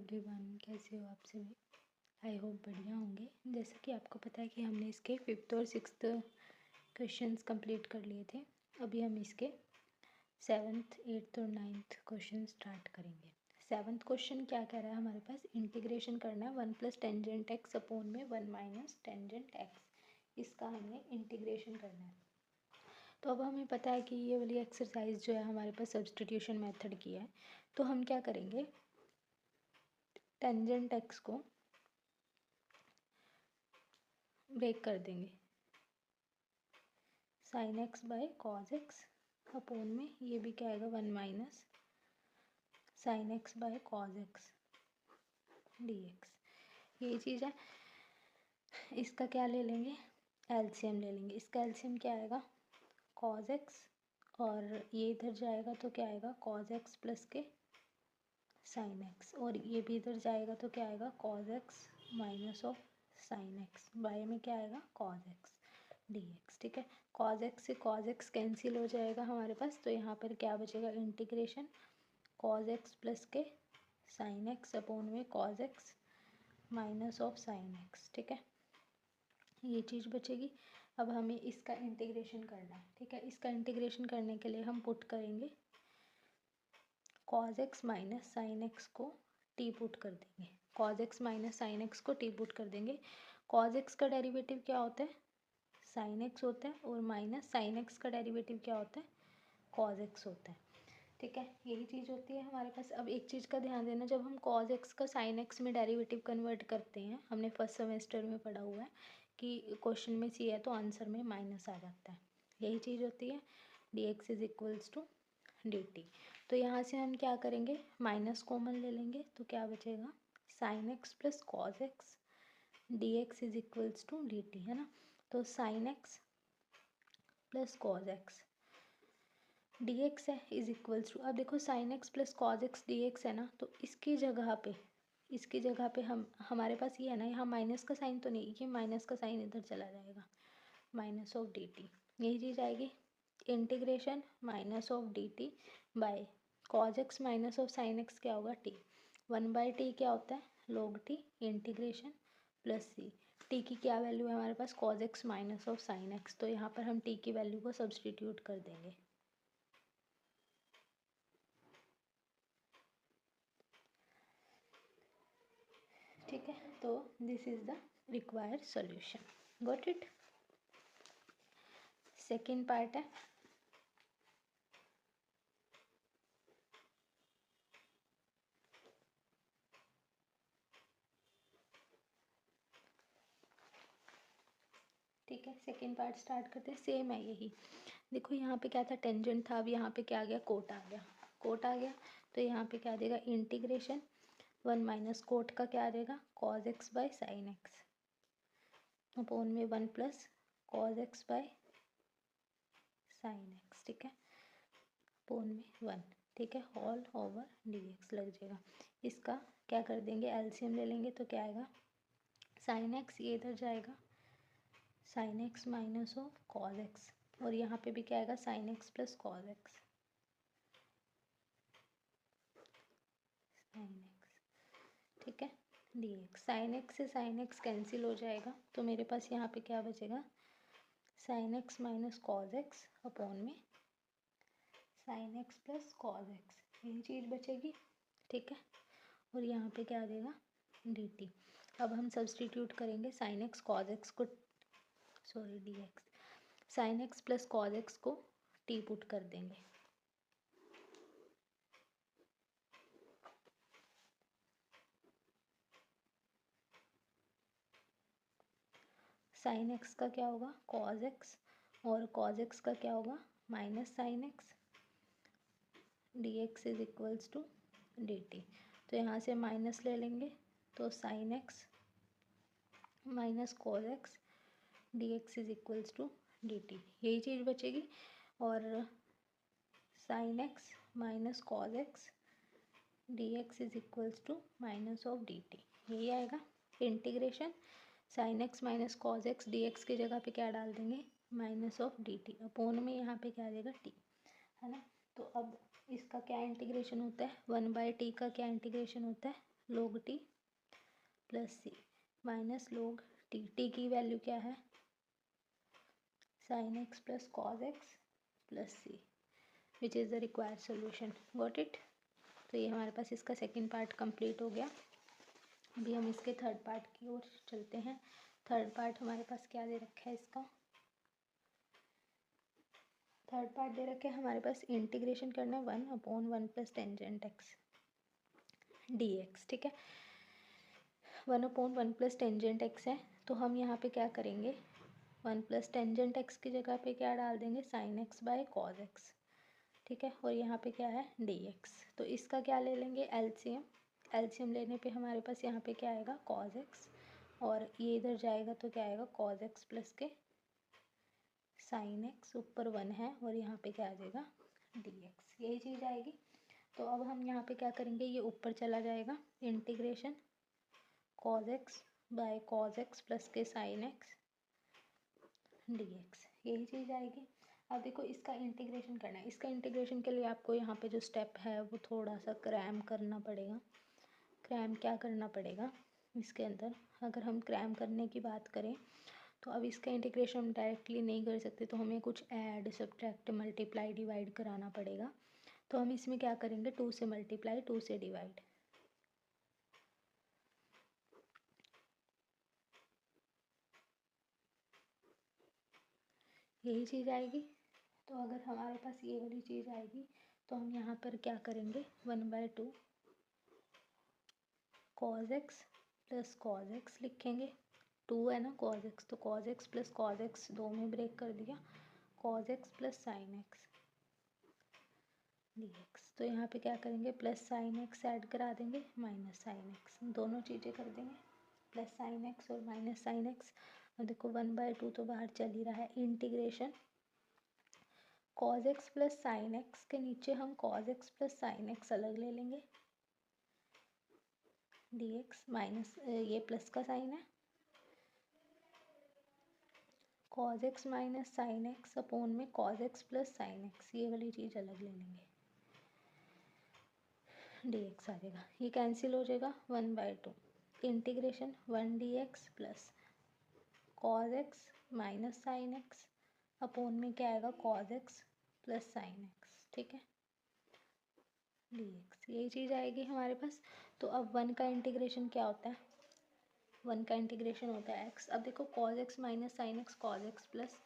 Everyone, कैसे हो आप सभी। आई होप बढ़िया होंगे। जैसे कि आपको पता है कि हमने इसके 5th और 6th क्वेश्चंस कंप्लीट कर लिए थे। अभी हम इसके 7th 8th और 9th क्वेश्चन स्टार्ट करेंगे। 7th क्वेश्चन क्या कह रहा है, हमारे पास इंटीग्रेशन करना है 1 + टेंजेंट एक्स अपॉन में 1 - टेंजेंट एक्स। इसका हमने इंटीग्रेशन करना है। तो अब हमें पता है कि ये वाली एक्सरसाइज जो है हमारे पास सब्स्टिट्यूशन मेथड की है। तो हम क्या करेंगे, टेंजेंट एक्स को ब्रेक कर देंगे sine X by cos x upon में ये भी क्या आएगा 1 - sine X by cos X dx। ये चीज़ है। इसका क्या ले लेंगे, एलसीएम ले लेंगे। इसका एलसीएम क्या आएगा, कॉज एक्स, और ये इधर जाएगा तो क्या आएगा कॉज एक्स प्लस के साइन एक्स, और ये भी इधर जाएगा तो क्या आएगा cos x minus of sine X, by में क्या आएगा कॉज एक्स dx। ठीक है, कॉज एक्स से कॉज एक्स कैंसिल हो जाएगा हमारे पास, तो यहाँ पर क्या बचेगा इंटीग्रेशन कॉज एक्स प्लस के साइन एक्स अपॉन में cos x minus of sine x. ठीक है, ये चीज़ बचेगी। अब हमें इसका इंटीग्रेशन करना है। ठीक है, इसका इंटीग्रेशन करने के लिए हम पुट करेंगे cos x minus sine X को टी पुट कर देंगे। Cos x minus sine X को टी पुट कर देंगे। कॉज एक्स का डेरिवेटिव क्या होता है, साइन एक्स होता है, और माइनस साइन एक्स का डेरिवेटिव क्या होता है, कॉज एक्स होता है। ठीक है, यही चीज़ होती है हमारे पास। अब एक चीज़ का ध्यान देना, जब हम कॉज एक्स का साइन एक्स में डेरिवेटिव कन्वर्ट करते हैं, हमने फर्स्ट सेमेस्टर में पढ़ा हुआ है कि क्वेश्चन में सी है तो आंसर में माइनस आ जाता है। यही चीज़ होती है dx is equals to dt। तो यहाँ से हम क्या करेंगे, माइनस कॉमन ले लेंगे तो क्या बचेगा sine x plus cos X dx is equals to dt, है ना। तो sine x plus cos X dx है इज इक्वल्स टू, अब देखो sine x plus cos X dx है ना, तो इसकी जगह पे हम हमारे पास ये है ना, यहाँ माइनस का साइन तो नहीं, ये माइनस का साइन इधर चला जाएगा माइनस ऑफ dt। यही चीज़ आएगी integration minus of dt by cos x minus of sine x क्या होगा t। 1/t क्या होता है log t integration plus C. t की क्या वैल्यू है हमारे पास, cos x minus of sine x, तो यहाँ पर हम t की वैल्यू को सब्सटीट्यूट कर देंगे। ठीक है, तो this is the required solution. Got it. Second part है, ठीक है। सेकेंड पार्ट स्टार्ट करते हैं, सेम है यही। देखो यहाँ पे क्या था, टेंजेंट था, अब यहाँ पे क्या आ गया, कोट आ गया। कोट आ गया तो यहाँ पे क्या देगा इंटीग्रेशन 1 - कोट का क्या आ जाएगा cause X by sine X upon में 1 + cause X by sine x. ठीक है, अपॉन में 1। ठीक है, ऑल ओवर dx लग जाएगा। इसका क्या कर देंगे, एलसीएम ले लेंगे तो क्या आएगा साइन एक्स, ये इधर जाएगा sine x minus of cos x, और यहाँ पे भी क्या आएगा sine x plus cos x sine x. ठीक है, dx साइन एक्स से साइन एक्स कैंसिल हो जाएगा, तो मेरे पास यहाँ पे क्या बचेगा sine x minus cos x upon में sine x plus cos x, यही चीज़ बचेगी। ठीक है, और यहाँ पे क्या आ जाएगा dt। अब हम सब्सटीट्यूट करेंगे साइन एक्स कॉज एक्स को, sorry dx, sine x plus cos X को t पुट कर देंगे। साइन एक्स का क्या होगा कॉज एक्स, और कॉज एक्स का क्या होगा minus sine X dx is equals to dt। तो यहाँ से माइनस ले लेंगे तो sine x minus cos X dx is equals to dt, यही चीज़ बचेगी। और sine x minus cos X dx is equals to minus of dt, यही आएगा integration sine x minus cos X dx की जगह पे क्या डाल देंगे माइनस ऑफ dt अपॉन में यहाँ पे क्या आ जाएगा t, है ना। तो अब इसका क्या इंटीग्रेशन होता है, 1/t का क्या इंटीग्रेशन होता है, log t plus C minus log t। t की वैल्यू क्या है, sin x plus cos x plus C, which is the required solution. Got it. तो ये हमारे पास इसका सेकेंड पार्ट कंप्लीट हो गया। अभी हम इसके थर्ड पार्ट की ओर चलते हैं। थर्ड पार्ट हमारे पास क्या दे रखा है, इसका थर्ड पार्ट दे रखा है हमारे पास, इंटीग्रेशन करना है 1/1 plus tangent x D x. ठीक है, 1/1 प्लस टेंजेंट एक्स है, तो हम यहाँ पे क्या करेंगे, 1 प्लस टेंजेंट एक्स की जगह पे क्या डाल देंगे, sine X by cos X. ठीक है, और यहाँ पे क्या है, डी एक्स। तो इसका क्या ले लेंगे, एलसीएम। एलसीएम लेने पे हमारे पास यहाँ पे क्या आएगा, कॉज एक्स, और ये इधर जाएगा तो क्या आएगा, कॉज एक्स प्लस के साइन एक्स, ऊपर 1 है और यहाँ पे क्या आ जाएगा, डी एक्स। यही चीज़ आएगी। तो अब हम यहाँ पे क्या करेंगे, ये ऊपर चला जाएगा, integration cos X by cos x plus के साइन एक्स डी एक्स, यही चीज़ आएगी। अब देखो इसका इंटीग्रेशन करना है। इसका इंटीग्रेशन के लिए आपको यहाँ पे जो स्टेप है वो थोड़ा सा क्रैम करना पड़ेगा। क्रैम क्या करना पड़ेगा इसके अंदर, अगर हम क्रैम करने की बात करें तो अब इसका इंटीग्रेशन हम डायरेक्टली नहीं कर सकते, तो हमें कुछ ऐड, सब्ट्रैक्ट, मल्टीप्लाई, डिवाइड कराना पड़ेगा। तो हम इसमें क्या करेंगे, 2 से मल्टीप्लाई, 2 से डिवाइड, यही चीज़ आएगी। तो अगर हमारे पास ये वाली चीज़ आएगी तो हम यहाँ पर क्या करेंगे, 1/2 cos x plus cos x लिखेंगे। 2 है ना कॉज एक्स, तो cos x plus cos x 2 में ब्रेक कर दिया, cos x plus sine X D x. तो यहाँ पे क्या करेंगे, प्लस साइन एक्स ऐड करा देंगे, माइनस साइन एक्स, दोनों चीज़ें कर देंगे, प्लस साइन एक्स और माइनस साइन एक्स। और देखो 1/2 तो बाहर चल ही रहा है, integration cos x plus sine x के नीचे हम cos x plus sine x अलग ले लेंगे, डी एक्स माइनस ये प्लस का साइन है, cos x minus sine x upon में cos x plus sine x, ये वाली चीज़ अलग ले लेंगे, डी एक्स आ जाएगा। ये कैंसिल हो जाएगा, 1/2 integration 1 D x plus cos x minus sine x upon में क्या आएगा, cos x plus sine x. ठीक है, डी एक्स, यही चीज़ आएगी हमारे पास। तो अब 1 का इंटीग्रेशन क्या होता है, 1 का इंटीग्रेशन होता है एक्स। अब देखो cos x minus sine X, cos x plus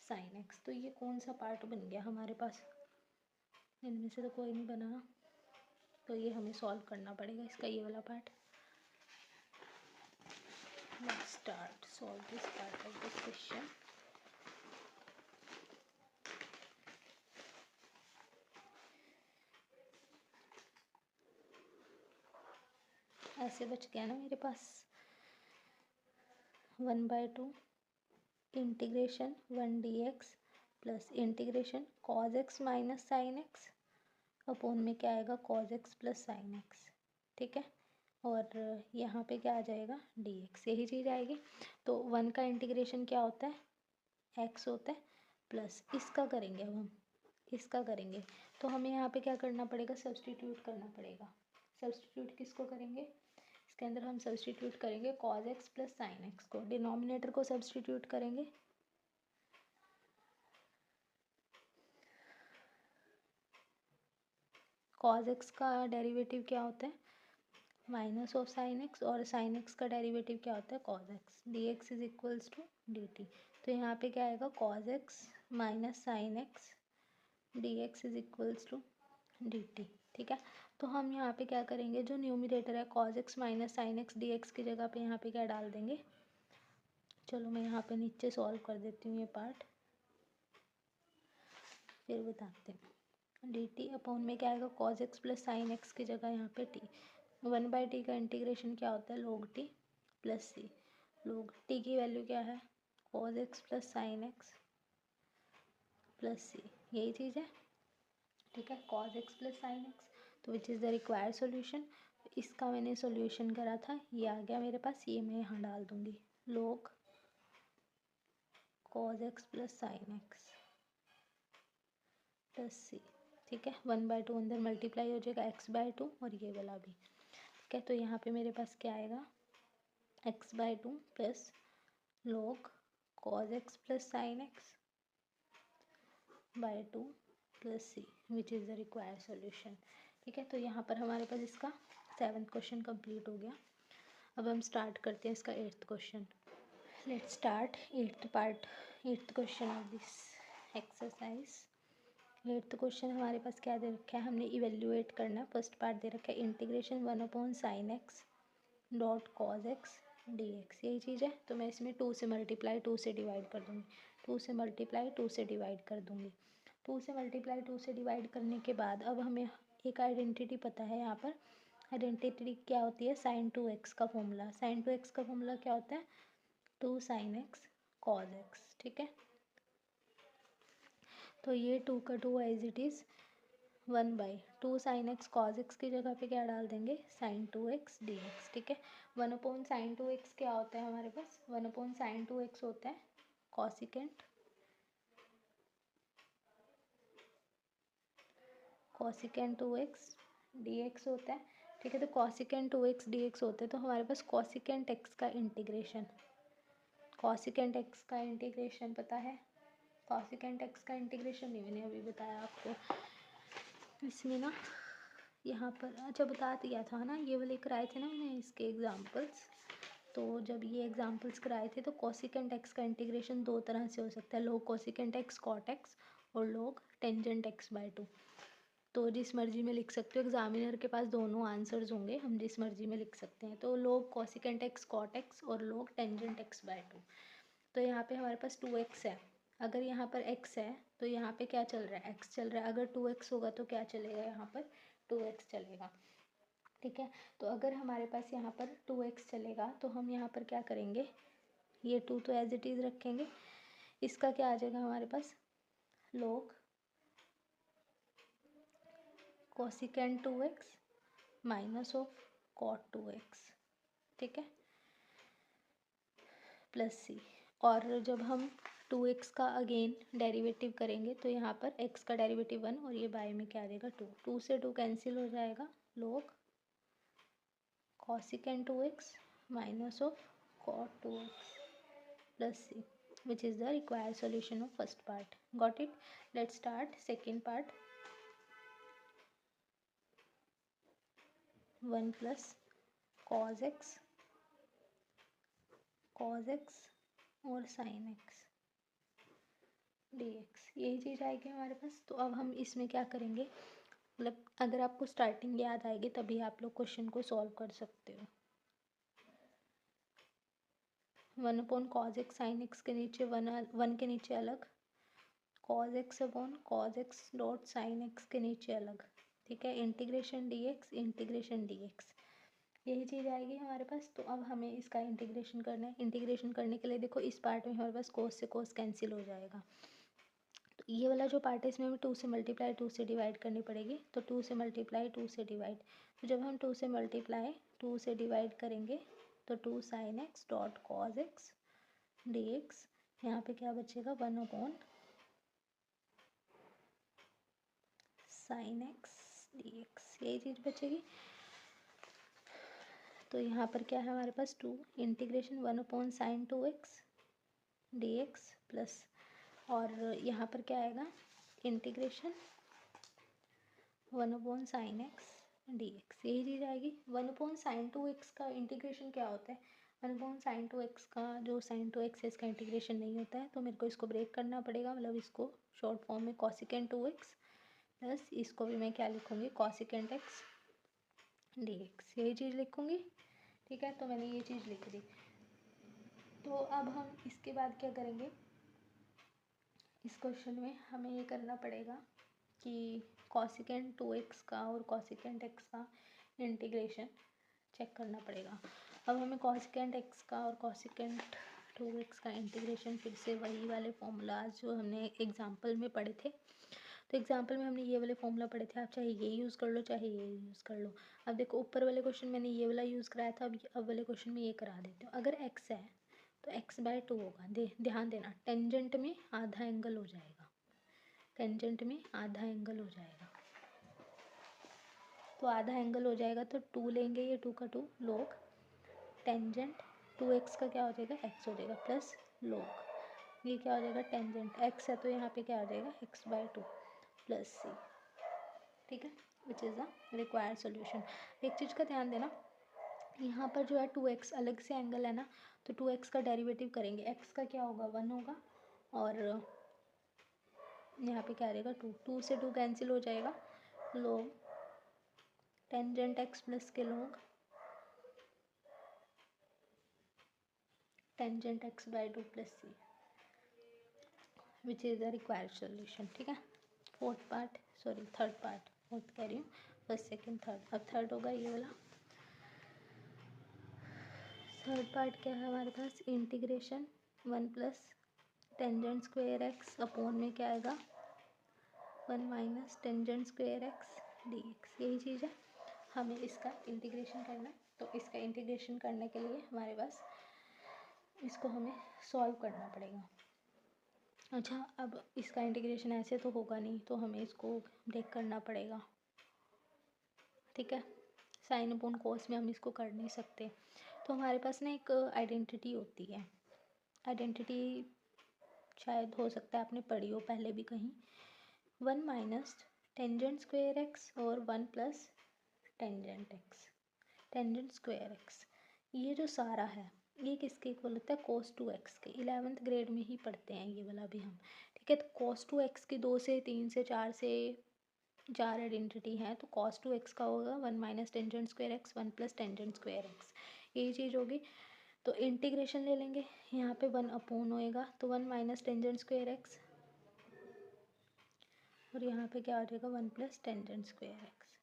sine x, तो ये कौन सा पार्ट बन गया हमारे पास, इनमें से तो कोई नहीं बना, तो ये हमें सॉल्व करना पड़ेगा इसका ये वाला part. Let's start solve this part of this question. ऐसे बच गया ना मेरे पास, 1/2 integration 1 D x plus integration cos x minus sine x upon में क्या आएगा, cos x plus sine x. ठीक है, और यहाँ पे क्या आ जाएगा, डी एक्स, यही चीज़ आएगी। तो 1 का इंटीग्रेशन क्या होता है, एक्स होता है, प्लस इसका करेंगे, अब हम इसका करेंगे तो हमें यहाँ पे क्या करना पड़ेगा, सब्सटीट्यूट करना पड़ेगा। सब्सटीट्यूट किसको करेंगे, इसके अंदर हम सब्सटीट्यूट करेंगे cos x plus sine X को, डिनोमिनेटर को सब्सटीट्यूट करेंगे, कॉज एक्स का डेरिवेटिव क्या होता है, माइनस ऑफ साइन एक्स, और साइन एक्स का डेरिवेटिव क्या होता है, cos X, D X is equals to D T. तो यहाँ पे क्या आएगा, cos x minus sine X D X is equals to D T. ठीक है, तो हम यहाँ पे क्या करेंगे, जो न्यूमिनेटर है cos x minus sine X D x की जगह पे यहाँ पे क्या डाल देंगे, चलो मैं यहाँ पे नीचे सॉल्व कर देती हूँ ये पार्ट, फिर बताते हैं। डी टी अपॉन में क्या आएगा, cos x plus sine x की जगह यहाँ पे टी, 1/t का इंटीग्रेशन क्या होता है, log t plus C, log t की वैल्यू क्या है, cos x plus sine x plus C, यही चीज़ है। ठीक है, cos x plus sine x, तो which is the required solution. इसका मैंने सॉल्यूशन करा था, ये आ गया मेरे पास, ये मैं यहाँ डाल दूँगी, log cos x plus sine x plus C. ठीक है, 1/2 अंदर मल्टीप्लाई हो जाएगा x/2 और ये वाला भी। ठीक है, तो यहाँ पे मेरे पास क्या आएगा, x/2 plus log cos x plus sin x by 2 plus C which is the required solution. ठीक है, तो यहाँ पर हमारे पास इसका 7th क्वेश्चन कंप्लीट हो गया। अब हम स्टार्ट करते हैं इसका 8th question. Let's start 8th part, 8th question of this exercise. 8th question हमारे पास क्या दे रखा है, हमने इवेल्युएट करना। फर्स्ट पार्ट दे रखा है integration 1/sin x dot cause X D x, यही चीज़ है। तो मैं इसमें 2 से मल्टीप्लाई 2 से डिवाइड कर दूँगी, 2 से मल्टीप्लाई 2 से डिवाइड कर दूँगी। 2 से मल्टीप्लाई 2 से डिवाइड करने के बाद अब हमें एक आइडेंटिटी पता है। यहाँ पर आइडेंटिटी क्या होती है, sin 2x का फॉर्मूला। sin 2x का फॉर्मूला क्या होता है, 2 sin x cos x। ठीक है, तो ये 2 का 2 as it is 1/2 sin x cos x की जगह पे क्या डाल देंगे, sin 2x dx। ठीक है, 1/sin 2x क्या होता है हमारे पास, 1/sin 2x होता है कॉसिकेंट कॉसिकेंट 2x dx होता है। ठीक है, तो कॉसिकेंट 2x dx होता है, तो हमारे पास कॉसिकेंट x का इंटीग्रेशन, कॉसिकेंट x का इंटीग्रेशन पता है। कॉसिकेंट x का इंटीग्रेशन नहीं, मैंने अभी बताया आपको इसमें ना, यहाँ पर अच्छा बता दिया था ना, ये वाले कराए थे ना मैंने इसके एग्जांपल्स। तो जब ये एग्जांपल्स कराए थे तो कॉसिकेंट x का इंटीग्रेशन 2 तरह से हो सकता है, लोग कॉसिकेंट x कॉट x और लोग टेंजेंट x/2। तो जिस मर्जी में लिख सकते हो, एग्जामिनर के पास दोनों आंसर्स होंगे, हम जिस मर्जी में लिख सकते हैं। तो लोग कॉसिकेंट x कॉट x और लोग टेंजेंट x/2। तो यहाँ पे हमारे पास 2x है, अगर यहाँ पर x है तो यहाँ पे क्या चल रहा है, x चल रहा है। अगर 2x होगा तो क्या चलेगा, यहाँ पर 2x चलेगा। ठीक है, तो अगर हमारे पास यहाँ पर 2x चलेगा तो हम यहाँ पर क्या करेंगे, ये 2 तो एज इट इज़ रखेंगे। इसका क्या आ जाएगा हमारे पास, log cosecant 2x minus of cot 2x। ठीक है, प्लस सी। और जब हम 2x का अगेन डेरिवेटिव करेंगे तो यहाँ पर x का डेरिवेटिव 1 और ये बाय में क्या आ जाएगा 2, 2 से 2 कैंसिल हो जाएगा, log cosecant 2x minus of cot 2x plus c, which is the required solution of first part. Got it? Let's start second part. 1 plus cos x और sin x dx, यही चीज़ आएगी हमारे पास। तो अब हम इसमें क्या करेंगे, मतलब अगर आपको स्टार्टिंग याद आएगी तभी आप लोग क्वेश्चन को सॉल्व कर सकते हो। 1/cos x sin x के नीचे 1 के नीचे अलग, cos x dot sin x के नीचे अलग। ठीक है, इंटीग्रेशन dx, यही चीज़ आएगी हमारे पास। तो अब हमें इसका इंटीग्रेशन करना है। इंटीग्रेशन करने के लिए देखो इस पार्ट में हमारे पास cos से cos कैंसिल हो जाएगा। तो ये वाला जो पार्ट है इसमें हमें 2 से मल्टीप्लाई 2 से डिवाइड करनी पड़ेगी। तो 2 से मल्टीप्लाई 2 से डिवाइड, तो जब हम 2 से मल्टीप्लाई 2 से डिवाइड करेंगे तो 2 sin x dot cause X D x, यहाँ पे क्या बचेगा 1/sin x dx, यही चीज़ बचेगी। तो यहाँ पर क्या है हमारे पास 2 integration 1/sin 2x dx plus, और यहाँ पर क्या आएगा इंटीग्रेशन 1/sin x dx, यही चीज़ आएगी। 1/sin 2x का इंटीग्रेशन क्या होता है, 1/sin 2x का जो sin 2x है इसका इंटीग्रेशन नहीं होता है, तो मेरे को इसको ब्रेक करना पड़ेगा, मतलब इसको शॉर्ट फॉर्म में cosecant 2x प्लस इसको भी मैं क्या लिखूँगी cosecant x dx, यही चीज़ लिखूँगी। ठीक है, तो मैंने ये चीज़ लिख दी। तो अब हम इसके बाद क्या करेंगे, इस क्वेश्चन में हमें ये करना पड़ेगा कि cosecant 2x का और cosecant x का इंटीग्रेशन चेक करना पड़ेगा। अब हमें cosecant x का और cosecant 2x का इंटीग्रेशन फिर से वही वाले फॉर्मूलाज जो हमने एग्जाम्पल में पढ़े थे। तो एग्जाम्पल में हमने ये वाले फॉर्मूला पढ़े थे, आप चाहे ये यूज़ कर लो चाहे ये यूज़ कर लो। अब देखो ऊपर वाले क्वेश्चन मैंने ये वाला यूज़ कराया था, अब वाले क्वेश्चन में ये करा देती हूँ। अगर x है तो x/2 होगा, ध्यान देना टेंजेंट में आधा एंगल हो जाएगा, टेंजेंट में आधा एंगल हो जाएगा। तो आधा एंगल हो जाएगा, तो 2 लेंगे, ये 2 का 2 log टेंजेंट 2x का क्या हो जाएगा, x हो जाएगा प्लस log ये क्या हो जाएगा, टेंजेंट x है तो यहाँ पे क्या हो जाएगा, x/2 प्लस c। ठीक है, विच इज़ द रिक्वायर्ड सोल्यूशन। एक चीज़ का ध्यान देना, यहाँ पर जो है 2x अलग से एंगल है ना, तो 2x का डेरिवेटिव करेंगे, x का क्या होगा 1 होगा, और यहाँ पे क्या रहेगा 2, 2 से 2 कैंसिल हो जाएगा, log टेंजेंट x प्लस के log tangent x/2 plus c, which is the required solution. ठीक है, थर्ड पार्ट फोर्थ कह रही हूँ, फर्स्ट सेकेंड थर्ड, अब थर्ड होगा ये वाला। थर्ड पार्ट क्या है हमारे पास, integration 1 plus tangent square x upon में क्या आएगा 1 minus tangent square x D x, यही चीज़ है, हमें इसका इंटीग्रेशन करना है। तो इसका इंटीग्रेशन करने के लिए हमारे पास इसको हमें सॉल्व करना पड़ेगा। अच्छा, अब इसका इंटीग्रेशन ऐसे तो होगा नहीं, तो हमें इसको ब्रेक करना पड़ेगा। ठीक है, साइन अपॉन कॉस में हम इसको कर नहीं सकते, तो हमारे पास ना एक आइडेंटिटी होती है, आइडेंटिटी शायद हो सकता है आपने पढ़ी हो पहले भी कहीं, 1 माइनस टेंजेंट स्क्वेयर एक्स और 1 plus tangent x, tangent square x, ये जो सारा है ये किसके इक्वल होता है, cos 2x के, 11th ग्रेड में ही पढ़ते हैं ये वाला भी हम। ठीक है, तो cos 2x की 2 से 3 से 4 से 4 आइडेंटिटी है, तो cos 2x का होगा 1 minus tangent square x 1 plus tangent square x, यही चीज़ होगी। तो इंटीग्रेशन ले लेंगे, यहाँ पे 1 अपॉन होएगा, तो 1 माइनस टेंजेंट स्क्वेयर एक्स और यहाँ पे क्या हो जाएगा 1 plus tangent square x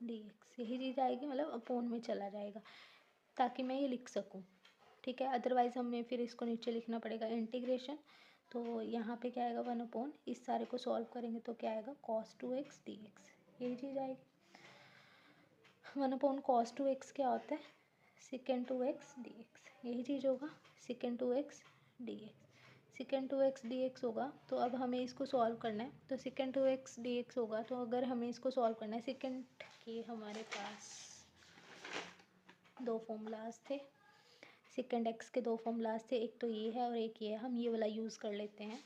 D x, यही चीज़ आएगी, मतलब अपॉन में चला जाएगा ताकि मैं ये लिख सकूँ। ठीक है, अदरवाइज़ हमें फिर इसको नीचे लिखना पड़ेगा इंटीग्रेशन, तो यहाँ पे क्या आएगा 1 अपॉन, इस सारे को सॉल्व करेंगे तो क्या आएगा cos 2x dx, यही चीज़ आएगी। 1 अपॉन cos 2x क्या होता है, secant 2x dx, यही चीज़ होगा secant 2x dx, secant 2x dx होगा। तो अब हमें इसको सॉल्व करना है, तो secant 2x dx होगा, तो अगर हमें इसको सॉल्व करना है, secant की हमारे पास 2 फॉर्मूलाज थे, सेकेंड एक्स के 2 फॉर्मूलाज थे, एक तो ये है और एक ये है, हम ये वाला यूज़ कर लेते हैं।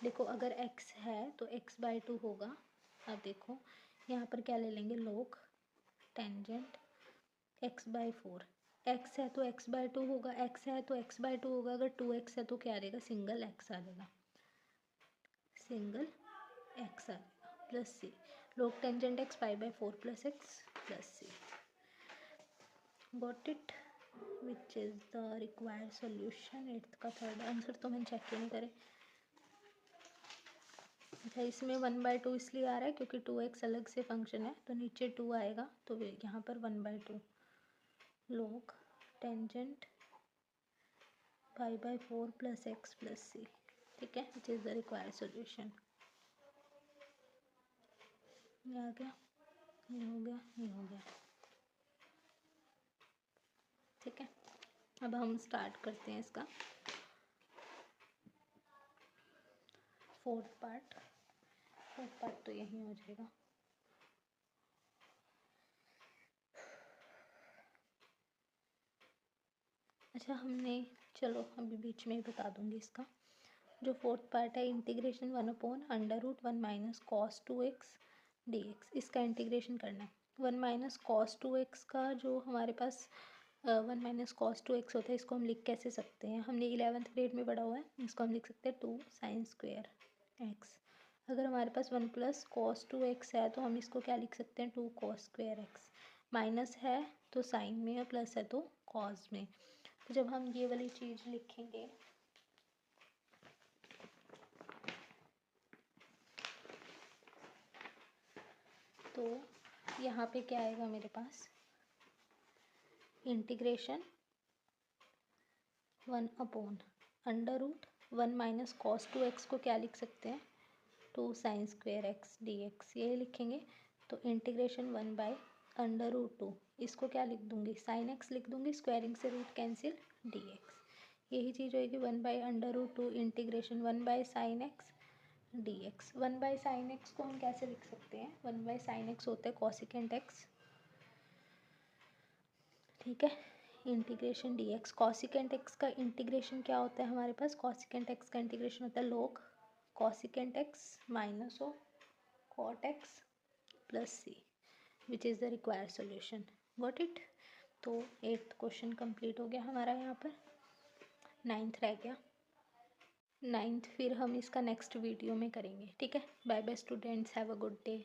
देखो अगर x है तो x/2 होगा, अब देखो यहाँ पर क्या ले लेंगे log टेंजेंट x/4, x है तो x/2 होगा, x है तो x/2 होगा, अगर 2x है तो क्या आ जाएगा, सिंगल x आ जाएगा, सिंगल x आ जाएगा plus c, log tangent x 5/4 plus x plus c, got it, which is the required solution. 8th का थर्ड आंसर तो मैंने चेक ही नहीं करे। अच्छा, इसमें 1/2 इसलिए आ रहा है क्योंकि 2x अलग से फंक्शन है, तो नीचे 2 आएगा, तो यहाँ पर 1/2 log tangent 5/4 plus x plus c। ठीक है, विच इज़ द रिक्वायर्ड सोल्यूशन। ये आ गया, ये हो गया, ये हो गया। ठीक है, अब हम स्टार्ट करते हैं इसका फोर्थ पार्ट तो यही हो जाएगा। अच्छा, हमने, चलो अभी बीच में ही बता दूंगी इसका, जो फोर्थ पार्ट है integration 1 upon √1 minus cos 2x dx, इसका इंटीग्रेशन करना है। 1 माइनस कॉस 2x का जो हमारे पास 1 माइनस कॉस 2x होता है, इसको हम लिख कैसे सकते हैं, हमने 11th ग्रेड में पढ़ा हुआ है, इसको हम लिख सकते हैं 2 साइन स्क्वेयर एक्स। अगर हमारे पास 1 प्लस कॉस 2x है तो हम इसको क्या लिख सकते हैं, 2 कॉस स्क्वेयर एक्स, माइनस है तो साइन में और प्लस है तो कॉस में। तो जब हम ये वाली चीज़ लिखेंगे तो यहाँ पे क्या आएगा मेरे पास, integration 1 upon √1 minus cos 2x को क्या लिख सकते हैं, 2 साइन स्क्वेयर एक्स dx, ये लिखेंगे। तो इंटीग्रेशन 1/√2, इसको क्या लिख दूँगी, साइन एक्स लिख दूँगी, स्क्वायरिंग से रूट कैंसिल dx, यही चीज़ होगी 1/√2 integration 1 by sine X D x. 1/sin x को हम कैसे लिख सकते हैं? 1/sin x होता है कॉसिकेंट एक्स, ठीक है, integration D X. Cosecant X का इंटीग्रेशन क्या होता है हमारे पास? कॉसिकेंट एक्स का इंटीग्रेशन होता है log cosecant X minus of cot X plus C, which is the required solution. Got it? तो 8th क्वेश्चन कंप्लीट हो गया हमारा यहाँ पर, 9th रह गया। 9th फिर हम इसका नेक्स्ट वीडियो में करेंगे, ठीक है। Bye bye students, have a good day.